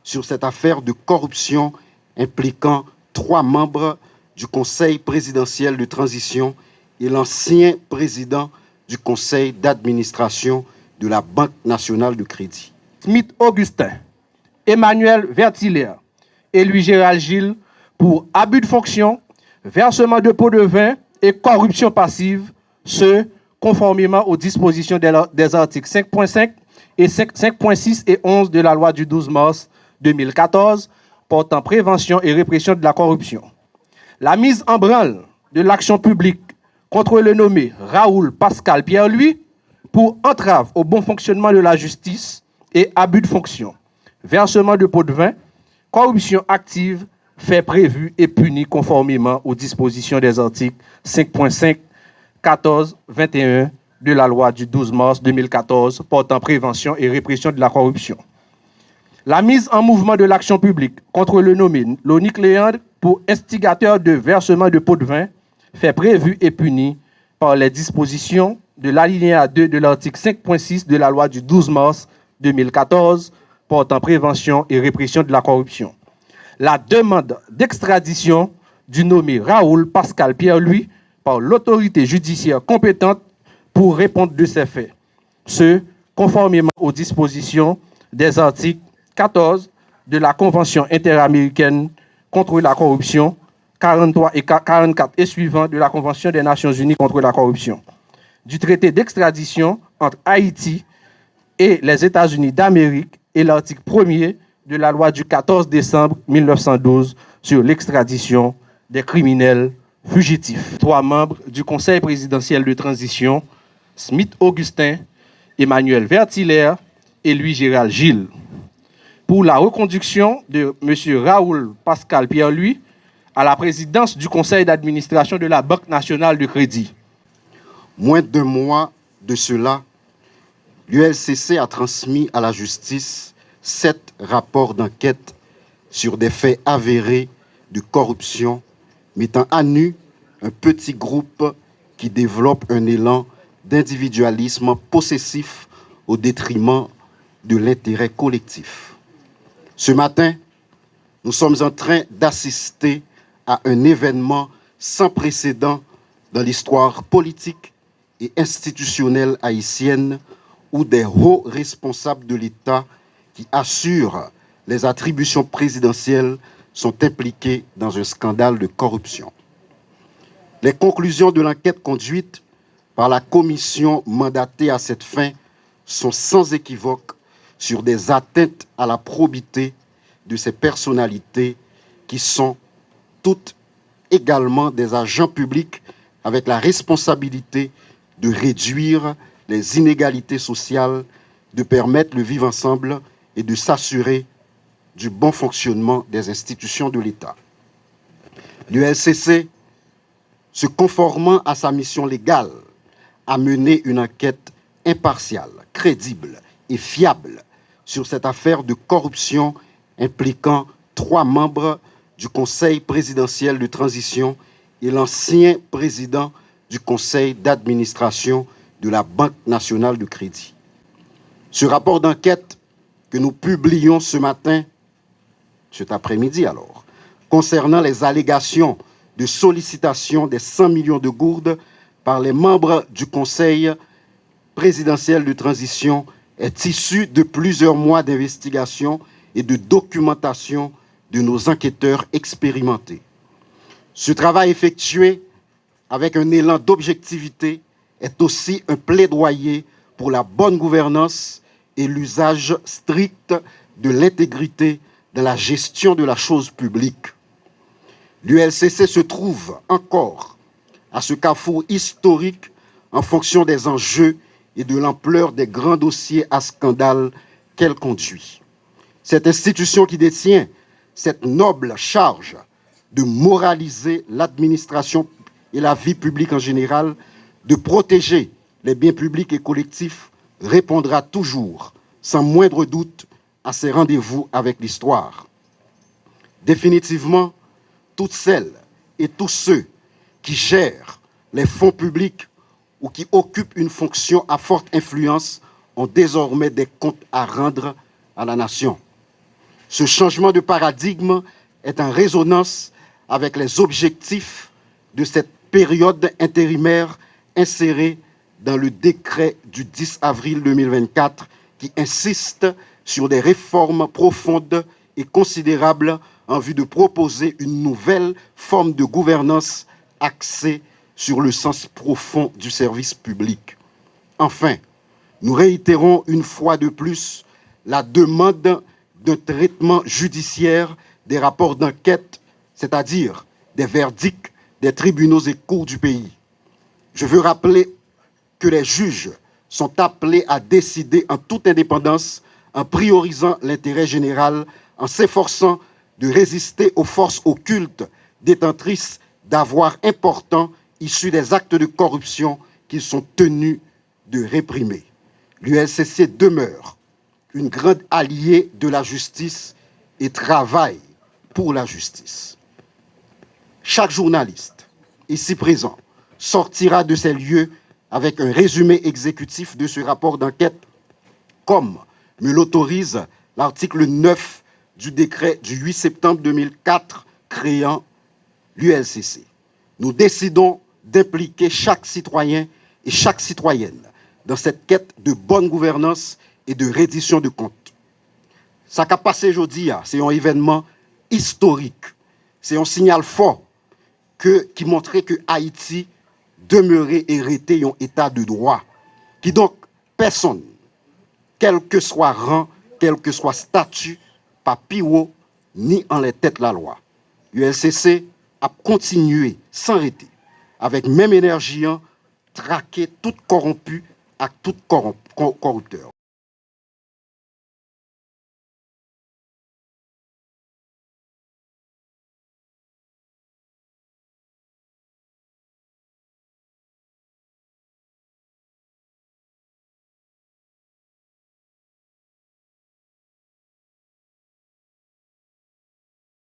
sur cette affaire de corruption impliquant 3 membres du Conseil présidentiel de transition et l'ancien président du Conseil d'administration de la Banque nationale de crédit. Smith Augustin, Emmanuel Vertiller et Louis-Gérald Gilles pour abus de fonction, versement de pots de vin et corruption passive, ce conformément aux dispositions des articles 5.5 et 5.6 et 11 de la loi du 12 mars 2014 portant prévention et répression de la corruption. La mise en branle de l'action publique contre le nommé Raoul Pascal Pierre-Louis pour entrave au bon fonctionnement de la justice et abus de fonction, versement de pots de vin, corruption active, fait prévu et puni conformément aux dispositions des articles 5.5, 14, 21 de la loi du 12 mars 2014 portant prévention et répression de la corruption. La mise en mouvement de l'action publique contre le nommé Lonique Léandre pour instigateur de versement de pots de vin, fait prévu et puni par les dispositions de l'alinéa 2 de l'article 5.6 de la loi du 12 mars 2014 portant prévention et répression de la corruption. La demande d'extradition du nommé Raoul Pascal Pierre-Louis par l'autorité judiciaire compétente pour répondre de ces faits. Ce, conformément aux dispositions des articles 14 de la Convention interaméricaine contre la corruption, 43 et 44 et suivants de la Convention des Nations unies contre la corruption, du traité d'extradition entre Haïti et les États-Unis d'Amérique et l'article 1er de la loi du 14 décembre 1912 sur l'extradition des criminels fugitifs. 3 membres du Conseil présidentiel de transition, Smith Augustin, Emmanuel Vertiller et Louis-Gérald Gilles, pour la reconduction de M. Raoul Pascal Pierre-Louis à la présidence du Conseil d'administration de la Banque nationale de crédit. Moins d'1 mois de cela, l'ULCC a transmis à la justice 7 rapports d'enquête sur des faits avérés de corruption, mettant à nu un petit groupe qui développe un élan d'individualisme possessif au détriment de l'intérêt collectif. Ce matin, nous sommes en train d'assister à un événement sans précédent dans l'histoire politique et institutionnelle haïtienne où des hauts responsables de l'État qui assurent les attributions présidentielles sont impliqués dans un scandale de corruption. Les conclusions de l'enquête conduite par la commission mandatée à cette fin sont sans équivoque sur des atteintes à la probité de ces personnalités qui sont toutes également des agents publics avec la responsabilité de réduire les inégalités sociales, de permettre le vivre ensemble et de s'assurer du bon fonctionnement des institutions de l'État. L'ULCC, se conformant à sa mission légale, a mené une enquête impartiale, crédible et fiable sur cette affaire de corruption impliquant 3 membres du Conseil présidentiel de transition et l'ancien président du Conseil d'administration de la Banque nationale de crédit. Ce rapport d'enquête que nous publions ce matin, cet après-midi alors, concernant les allégations de sollicitation des 100 millions de gourdes par les membres du Conseil présidentiel de transition est issu de plusieurs mois d'investigation et de documentation de nos enquêteurs expérimentés. Ce travail effectué avec un élan d'objectivité est aussi un plaidoyer pour la bonne gouvernance et l'usage strict de l'intégrité de la gestion de la chose publique. L'ULCC se trouve encore à ce carrefour historique en fonction des enjeux et de l'ampleur des grands dossiers à scandale qu'elle conduit. Cette institution qui détient cette noble charge de moraliser l'administration et la vie publique en général, de protéger les biens publics et collectifs, répondra toujours, sans moindre doute, à ses rendez-vous avec l'histoire. Définitivement, toutes celles et tous ceux qui gèrent les fonds publics ou qui occupent une fonction à forte influence ont désormais des comptes à rendre à la nation. Ce changement de paradigme est en résonance avec les objectifs de cette période intérimaire insérée dans le décret du 10 avril 2024 qui insiste sur des réformes profondes et considérables en vue de proposer une nouvelle forme de gouvernance axée sur le sens profond du service public. Enfin, nous réitérons une fois de plus la demande d'un traitement judiciaire des rapports d'enquête, c'est-à-dire des verdicts des tribunaux et cours du pays. Je veux rappeler que les juges sont appelés à décider en toute indépendance, en priorisant l'intérêt général, en s'efforçant de résister aux forces occultes détentrices d'avoirs importants issus des actes de corruption qu'ils sont tenus de réprimer. L'ULCC demeure une grande alliée de la justice et travaille pour la justice. Chaque journaliste ici présent sortira de ces lieux avec un résumé exécutif de ce rapport d'enquête, comme me l'autorise l'article 9 du décret du 8 septembre 2004 créant l'ULCC. Nous décidons d'impliquer chaque citoyen et chaque citoyenne dans cette quête de bonne gouvernance et de reddition de comptes. Ça qu'a passé aujourd'hui, c'est un événement historique, c'est un signal fort qui montrait que Haïti demeurait et était un état de droit, qui donc personne, quel que soit rang, quel que soit statut, pas piro, ni en les têtes la loi. L'ULCC a continué sans arrêter, avec même énergie, traquer tout corrompu à tout corrupteur.